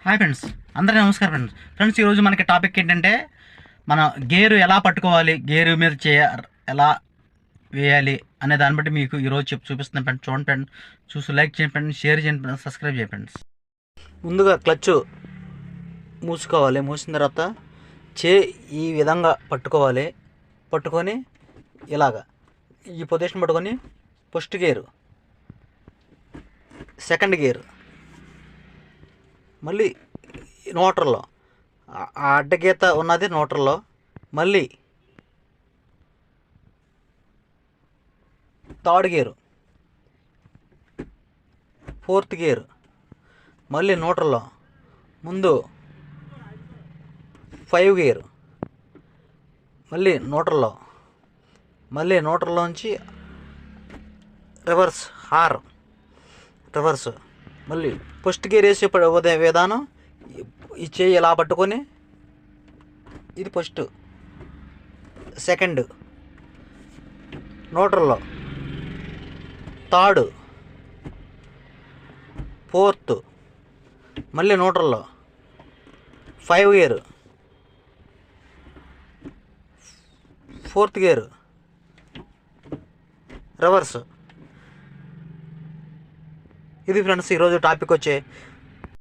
Hi friends, అందరికీ నమస్కారం friends. Friends, ఈరోజు మనకి టాపిక్ ఏంటంటే మన గేరు ఎలా పట్టుకోవాలి, గేరు మీద ఎలా వేయాలి అనే దాన్ని బట్టి మీకు ఈరోజు చూపిస్తున్నాను ఫ్రెండ్స్. చూడండి ఫ్రెండ్స్, చూసి లైక్ చేయండి ఫ్రెండ్స్, షేర్ చేయండి ఫ్రెండ్స్, సబ్స్క్రైబ్ చేయండి ఫ్రెండ్స్. ముందుగా క్లచ్ మూసుకోవాలి. మూసిన తర్వాత ఈ విధంగా పట్టుకోవాలి. పట్టుకొని ఇలాగా ఈ పొజిషన్ పట్టుకొని ఫస్ట్ గేరు, సెకండ్ గేరు, మళ్ళీ న్యూట్రల్లో ఆ అడ్డగీత ఉన్నది న్యూట్రల్లో, మళ్ళీ థర్డ్ గేరు, ఫోర్త్ గేరు, మళ్ళీ న్యూట్రల్లో, ముందు 5 గేరు, మళ్ళీ న్యూట్రల్లో, మళ్ళీ న్యూట్రల్లోంచి రివర్స్ రివర్స్, మళ్ళీ ఫస్ట్ గేర్ వేసే విధానం ఈ చేయి ఇలా పట్టుకొని ఇది ఫస్ట్, సెకండ్ న్యూట్రల్లో, థర్డ్, ఫోర్త్, మళ్ళీ న్యూట్రల్లో, 5 గేరు, ఫోర్త్ గేరు, రివర్స్. ఇది ఫ్రెండ్స్ ఈరోజు టాపిక్ వచ్చే